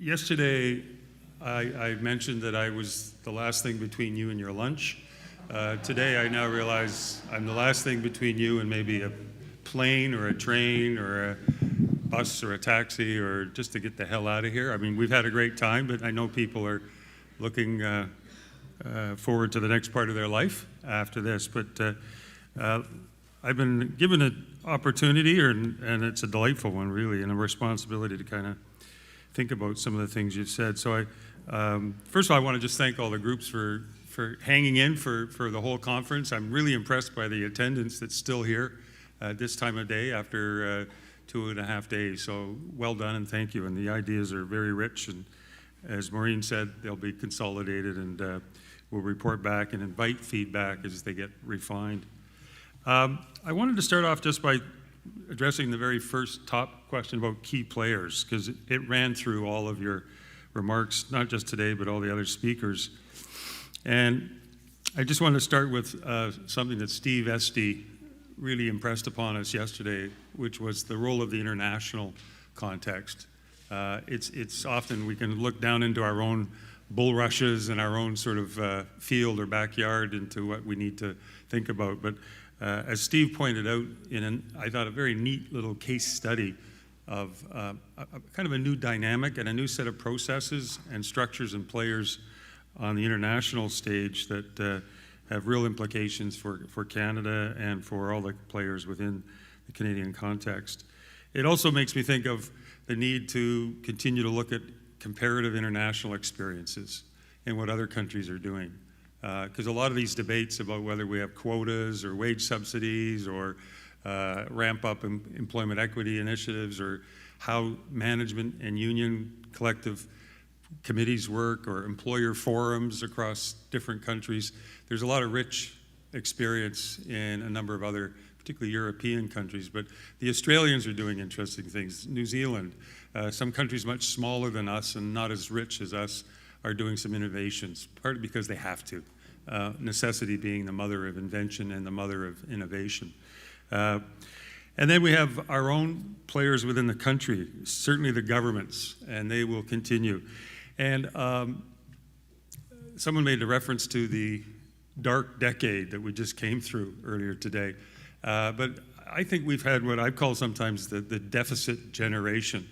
Yesterday, I mentioned that I was the last thing between you and your lunch. Today, I now realize I'm the last thing between you and maybe a plane or a train or a bus or a taxi or just to get the hell out of here. I mean, we've had a great time, but I know people are looking forward to the next part of their life after this. But I've been given an opportunity, and it's a delightful one, really, and a responsibility to kind of think about some of the things you've said. So first of all, I want to just thank all the groups for hanging in for the whole conference. I'm really impressed by the attendance that's still here this time of day after 2.5 days. So well done and thank you. And the ideas are very rich. And as Maureen said, they'll be consolidated and we'll report back and invite feedback as they get refined. I wanted to start off just by addressing the very first top question about key players, because it ran through all of your remarks, not just today, but all the other speakers. And I just want to start with something that Steve Esty really impressed upon us yesterday, which was the role of the international context. It's often we can look down into our own bulrushes and our own sort of field or backyard into what we need to think about. But as Steve pointed out in, I thought, a very neat little case study of kind of a new dynamic and a new set of processes and structures and players on the international stage that have real implications for Canada and for all the players within the Canadian context. It also makes me think of the need to continue to look at comparative international experiences and what other countries are doing. Because a lot of these debates about whether we have quotas or wage subsidies or ramp up employment equity initiatives or how management and union collective committees work or employer forums across different countries, there's a lot of rich experience in a number of other, particularly European countries. But the Australians are doing interesting things. New Zealand, some countries much smaller than us and not as rich as us are doing some innovations, partly because they have to. Necessity being the mother of invention and the mother of innovation. And then we have our own players within the country, certainly the governments, and they will continue. And someone made a reference to the dark decade that we just came through earlier today. But I think we've had what I call sometimes the deficit generation.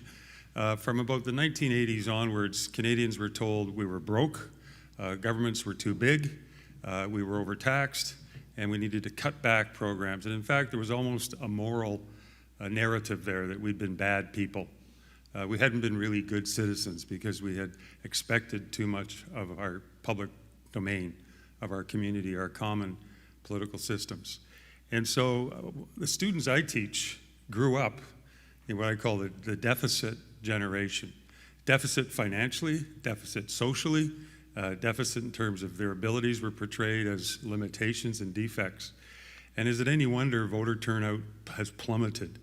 From about the 1980s onwards, Canadians were told we were broke, governments were too big, we were overtaxed, and we needed to cut back programs. And in fact, there was almost a moral narrative there that we'd been bad people. We hadn't been really good citizens because we had expected too much of our public domain, of our community, our common political systems. And so the students I teach grew up in what I call the deficit generation. Deficit financially, deficit socially, deficit in terms of their abilities were portrayed as limitations and defects. And is it any wonder voter turnout has plummeted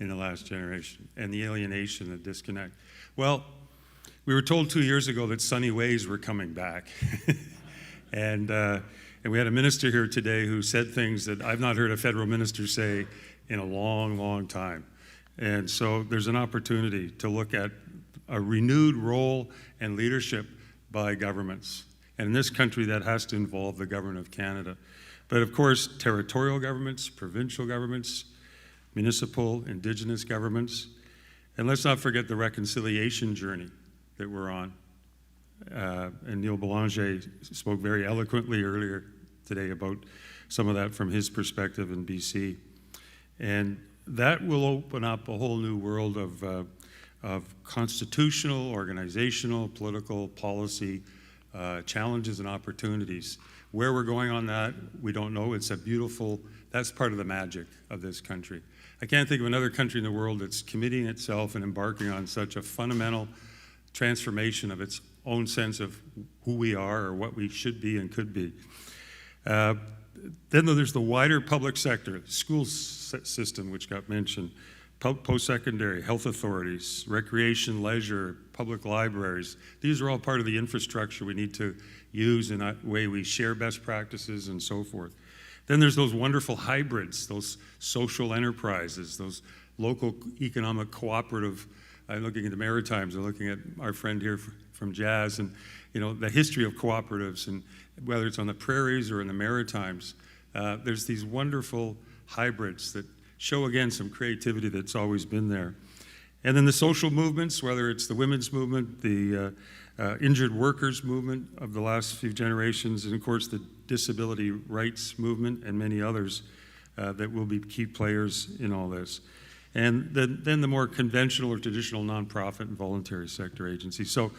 in the last generation and the alienation, the disconnect? Well, we were told 2 years ago that sunny ways were coming back. And we had a minister here today who said things that I've not heard a federal minister say in a long, long time. And so there's an opportunity to look at a renewed role and leadership by governments. And in this country, that has to involve the government of Canada. But of course, territorial governments, provincial governments, municipal, Indigenous governments. And let's not forget the reconciliation journey that we're on. And Neil Belanger spoke very eloquently earlier today about some of that from his perspective in BC. And that will open up a whole new world of constitutional, organizational, political, policy challenges and opportunities. Where we're going on that, we don't know. It's a beautiful, that's part of the magic of this country. I can't think of another country in the world that's committing itself and embarking on such a fundamental transformation of its own sense of who we are or what we should be and could be. Then there's the wider public sector, school system, which got mentioned, post-secondary, health authorities, recreation, leisure, public libraries. These are all part of the infrastructure we need to use in a way we share best practices and so forth. Then there's those wonderful hybrids, those social enterprises, those local economic cooperative I'm looking at the Maritimes, I'm looking at our friend here from Jazz, and the history of cooperatives, and whether it's on the prairies or in the Maritimes, there's these wonderful hybrids that show, again, some creativity that's always been there. And then the social movements, whether it's the women's movement, the injured workers movement of the last few generations, and of course the disability rights movement and many others that will be key players in all this. And then the more conventional or traditional nonprofit and voluntary sector agencies. So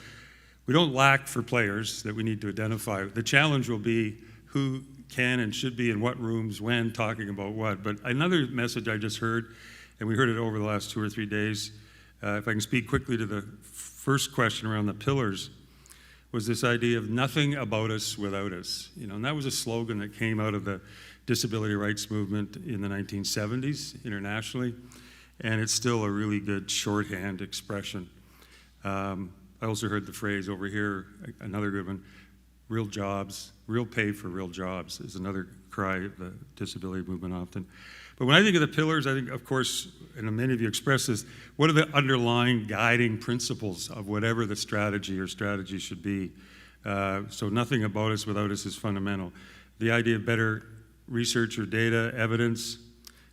we don't lack for players that we need to identify. The challenge will be who can and should be in what rooms, when, talking about what. But another message I just heard, and we heard it over the last 2 or 3 days, if I can speak quickly to the first question around the pillars, was this idea of nothing about us without us. And that was a slogan that came out of the disability rights movement in the 1970s internationally, and it's still a really good shorthand expression. I also heard the phrase over here, another good one, real jobs, real pay for real jobs is another cry of the disability movement often. But when I think of the pillars, I think, of course, and many of you express this, what are the underlying guiding principles of whatever the strategy or strategy should be? So nothing about us without us is fundamental. The idea of better research or data, evidence,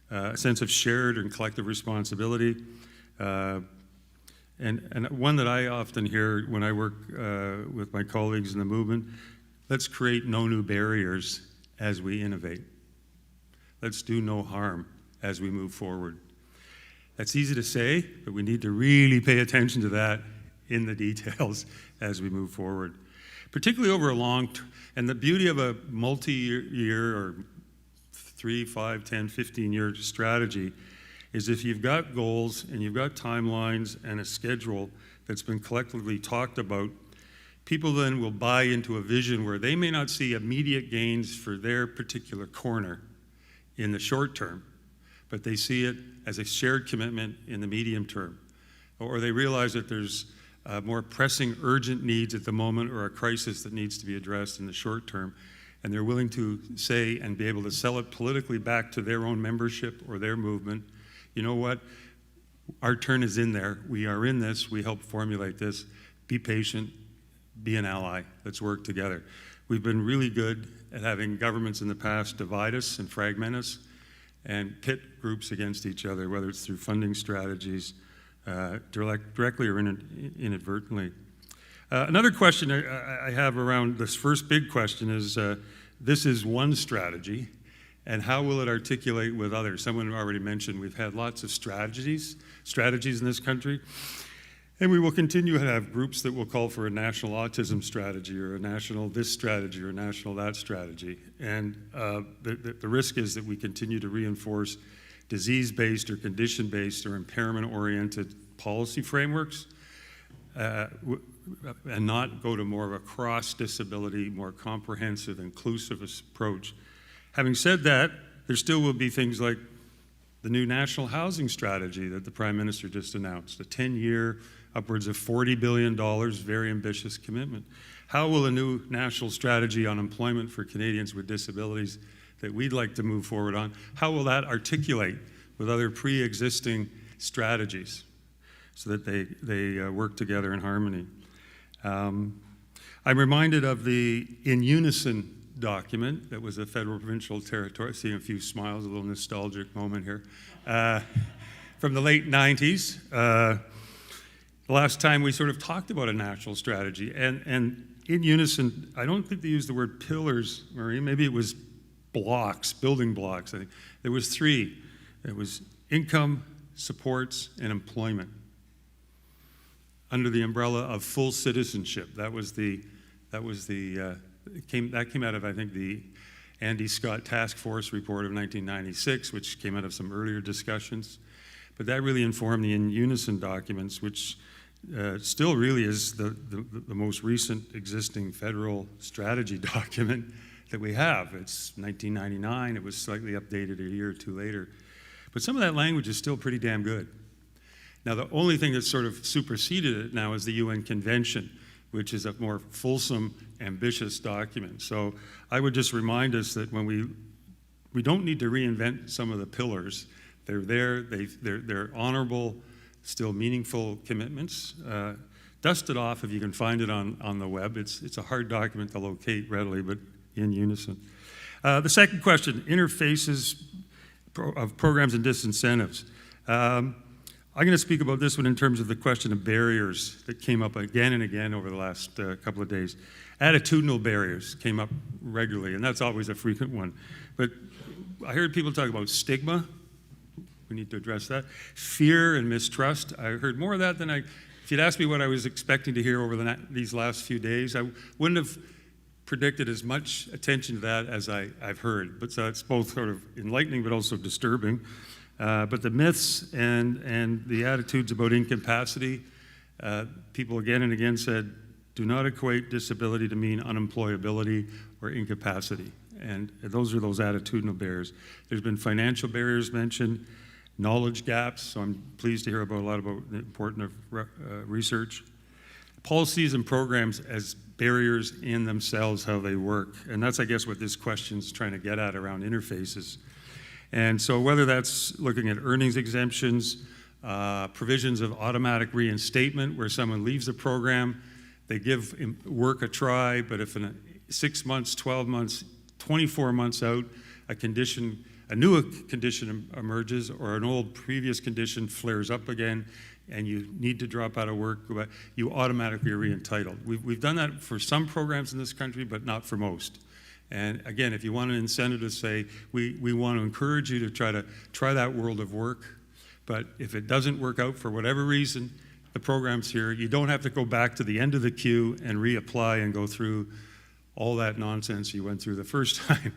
a sense of shared and collective responsibility, and one that I often hear when I work with my colleagues in the movement, let's create no new barriers as we innovate. Let's do no harm as we move forward. That's easy to say, but we need to really pay attention to that in the details as we move forward, particularly over a long term. And the beauty of a multi-year or 3, 5, 10, 15-year strategy is if you've got goals and you've got timelines and a schedule that's been collectively talked about, people then will buy into a vision where they may not see immediate gains for their particular corner in the short term, but they see it as a shared commitment in the medium term. Or they realize that there's more pressing, urgent needs at the moment or a crisis that needs to be addressed in the short term, and they're willing to say and be able to sell it politically back to their own membership or their movement. You know what? Our turn is in there. We are in this. We help formulate this. Be patient. Be an ally. Let's work together. We've been really good at having governments in the past divide us and fragment us and pit groups against each other, whether it's through funding strategies, directly or inadvertently. Another question I have around this first big question is, this is one strategy, and how will it articulate with others? Someone already mentioned we've had lots of strategies in this country. And we will continue to have groups that will call for a national autism strategy or a national this strategy or a national that strategy. And the risk is that we continue to reinforce disease-based or condition-based or impairment-oriented policy frameworks and not go to more of a cross-disability, more comprehensive, inclusive approach. Having said that, there still will be things like the new national housing strategy that the Prime Minister just announced, a 10-year, upwards of $40 billion, very ambitious commitment. How will a new national strategy on employment for Canadians with disabilities that we'd like to move forward on, how will that articulate with other pre-existing strategies so that they work together in harmony? I'm reminded of the In Unison document that was a federal provincial territory, seeing a few smiles, a little nostalgic moment here, from the late 90s. The last time we sort of talked about a national strategy, and In Unison, I don't think they used the word pillars, Marie, maybe it was blocks, building blocks, I think. There was 3. It was income, supports, and employment under the umbrella of full citizenship. That came out of, I think, the Andy Scott Task Force report of 1996, which came out of some earlier discussions. But that really informed the In Unison documents, which still really is the most recent existing federal strategy document that we have. It's 1999. It was slightly updated a year or 2 later. But some of that language is still pretty damn good. Now, the only thing that's sort of superseded it now is the UN Convention, which is a more fulsome, ambitious document. So I would just remind us that when we don't need to reinvent some of the pillars. They're there, they're honorable, still meaningful commitments. Dust it off if you can find it on the web. It's a hard document to locate readily, but in unison. The second question, interfaces of programs and disincentives. I'm going to speak about this one in terms of the question of barriers that came up again and again over the last couple of days. Attitudinal barriers came up regularly, and that's always a frequent one. But I heard people talk about stigma. We need to address that. Fear and mistrust. I heard more of that than if you'd asked me what I was expecting to hear over these last few days, I wouldn't have predicted as much attention to that as I've heard. But so it's both sort of enlightening but also disturbing. But the myths and the attitudes about incapacity, people again and again said, do not equate disability to mean unemployability or incapacity. And those are those attitudinal barriers. There's been financial barriers mentioned, knowledge gaps, so I'm pleased to hear about a lot about the importance of research. Policies and programs as barriers in themselves, how they work. And that's, I guess, what this question's trying to get at around interfaces. And so whether that's looking at earnings exemptions, provisions of automatic reinstatement where someone leaves a program, they give work a try, but if in 6 months, 12 months, 24 months out, a new condition emerges or an old previous condition flares up again and you need to drop out of work, you automatically are re-entitled. We've done that for some programs in this country, but not for most. And again, if you want an incentive to say, we want to encourage you to try that world of work, but if it doesn't work out for whatever reason, the program's here, you don't have to go back to the end of the queue and reapply and go through all that nonsense you went through the first time.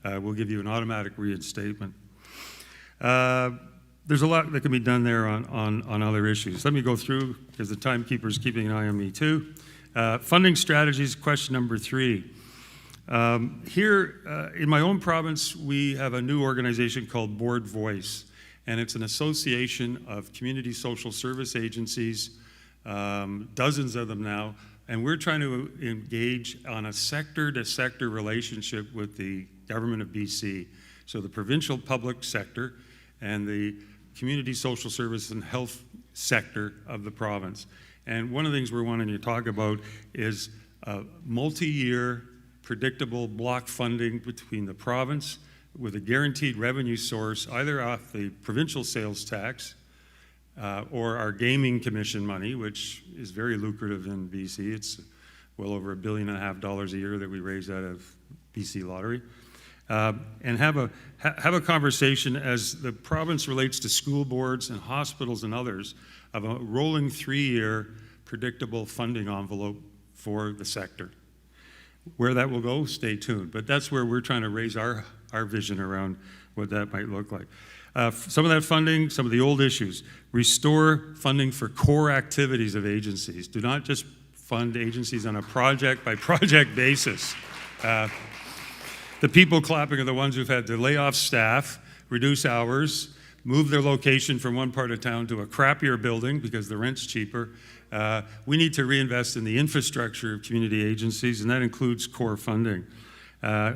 We'll give you an automatic reinstatement. There's a lot that can be done there on other issues. Let me go through, because the timekeeper's keeping an eye on me too. Funding strategies, question number 3. Here, in my own province, we have a new organization called Board Voice, and it's an association of community social service agencies, dozens of them now, and we're trying to engage on a sector-to-sector relationship with the government of BC. So the provincial public sector and the community social service and health sector of the province. And one of the things we're wanting to talk about is a multi-year predictable block funding between the province with a guaranteed revenue source, either off the provincial sales tax or our gaming commission money, which is very lucrative in BC. It's well over $1.5 billion a year that we raise out of BC Lottery. And have a conversation as the province relates to school boards and hospitals and others of a rolling 3-year predictable funding envelope for the sector. Where that will go, stay tuned. But that's where we're trying to raise our vision around what that might look like. Some of that funding, some of the old issues. Restore funding for core activities of agencies. Do not just fund agencies on a project-by-project basis. The people clapping are the ones who've had to lay off staff, reduce hours, move their location from one part of town to a crappier building because the rent's cheaper. We need to reinvest in the infrastructure of community agencies, and that includes core funding.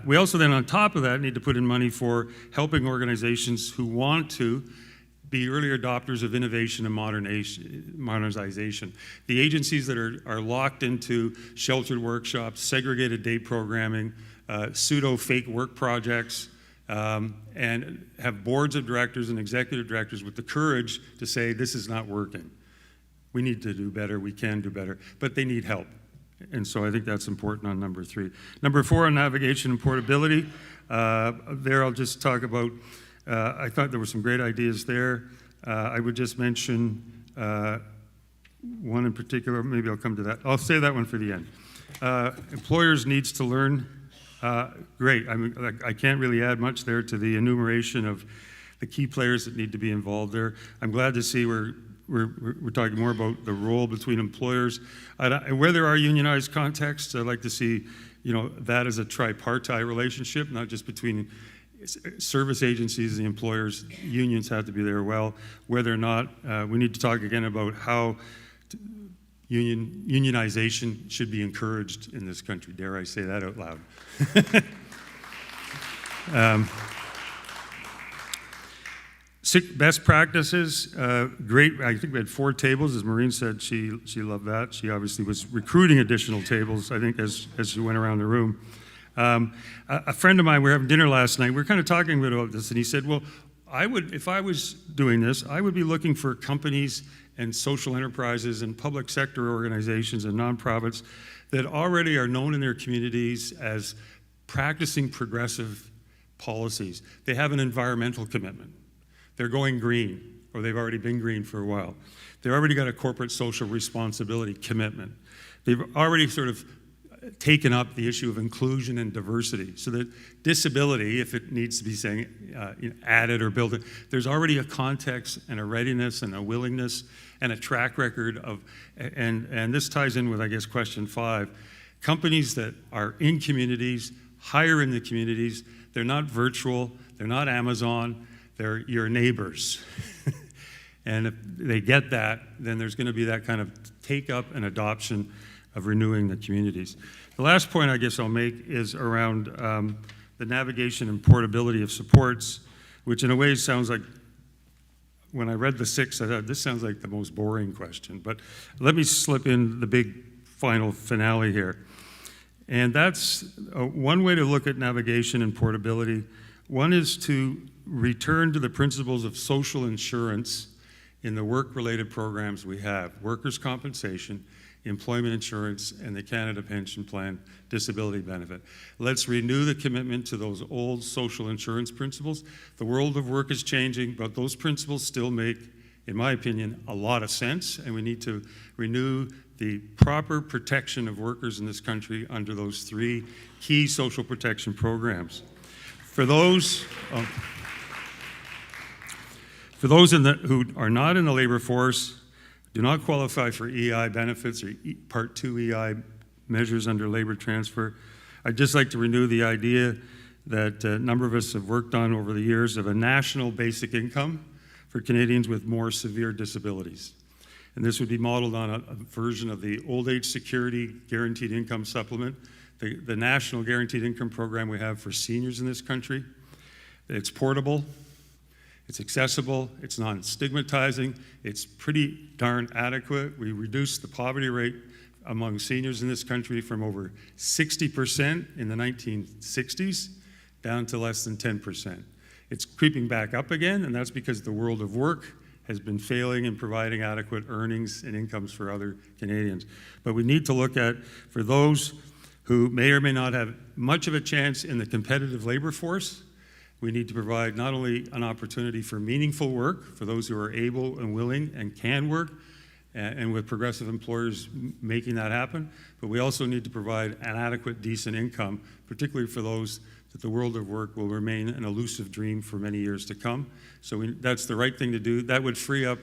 We also then, on top of that, need to put in money for helping organizations who want to be early adopters of innovation and modernization. The agencies that are locked into sheltered workshops, segregated day programming, pseudo-fake work projects, and have boards of directors and executive directors with the courage to say, this is not working. We need to do better, we can do better, but they need help. And so I think that's important on number 3. Number 4, on navigation and portability. There I'll just talk about, I thought there were some great ideas there. I would just mention one in particular, maybe I'll come to that. I'll save that one for the end. Employers needs to learn. Great, I can't really add much there to the enumeration of the key players that need to be involved there. I'm glad to see we're talking more about the role between employers. Where there are unionized contexts, I'd like to see, that as a tripartite relationship, not just between service agencies and the employers. Unions have to be there well. Whether or not, we need to talk again about how unionization should be encouraged in this country. Dare I say that out loud? Best practices, great. I think we had 4 tables. As Maureen said, she loved that. She obviously was recruiting additional tables, I think, as she went around the room. A friend of mine, we were having dinner last night, we were kind of talking about this, and he said, well, if I was doing this, I would be looking for companies and social enterprises and public sector organizations and nonprofits that already are known in their communities as practicing progressive policies. They have an environmental commitment. They're going green, or they've already been green for a while. They've already got a corporate social responsibility commitment. They've already sort of taken up the issue of inclusion and diversity, so that disability, if it needs to be added or built in, there's already a context and a readiness and a willingness and a track record of, and this ties in with, I guess, question 5, companies that are in communities, hire in the communities, they're not virtual, they're not Amazon, they're your neighbors. And if they get that, then there's going to be that kind of take up and adoption of renewing the communities. The last point I guess I'll make is around the navigation and portability of supports, which in a way sounds like, when I read the 6, I thought this sounds like the most boring question, but let me slip in the big final finale here. And that's one way to look at navigation and portability. One is to return to the principles of social insurance in the work-related programs we have: workers' compensation, employment insurance, and the Canada Pension Plan disability benefit. Let's renew the commitment to those old social insurance principles. The world of work is changing, but those principles still make, in my opinion, a lot of sense, and we need to renew the proper protection of workers in this country under those 3 key social protection programs. For those who are not in the labor force, do not qualify for EI benefits or Part 2 EI measures under labor transfer, I'd just like to renew the idea that a number of us have worked on over the years of a national basic income for Canadians with more severe disabilities. And this would be modeled on a version of the Old Age Security Guaranteed Income Supplement, the national guaranteed income program we have for seniors in this country. It's portable, it's accessible, it's non-stigmatizing, it's pretty darn adequate. We reduced the poverty rate among seniors in this country from over 60% in the 1960s down to less than 10%. It's creeping back up again, and that's because the world of work has been failing in providing adequate earnings and incomes for other Canadians. But we need to look at, for those who may or may not have much of a chance in the competitive labor force, we need to provide not only an opportunity for meaningful work for those who are able and willing and can work, and with progressive employers making that happen, but we also need to provide an adequate, decent income, particularly for those that the world of work will remain an elusive dream for many years to come. So that's the right thing to do. That would free up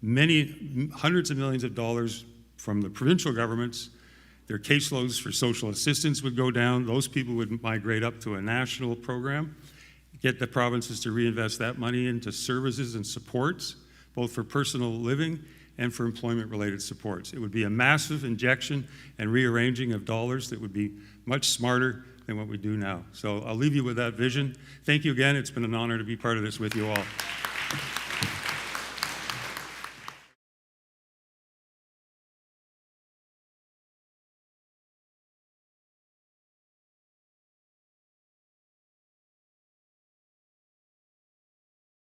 hundreds of millions of dollars from the provincial governments. Their caseloads for social assistance would go down. Those people would migrate up to a national program, get the provinces to reinvest that money into services and supports, both for personal living and for employment-related supports. It would be a massive injection and rearranging of dollars that would be much smarter than what we do now. So I'll leave you with that vision. Thank you again. It's been an honor to be part of this with you all.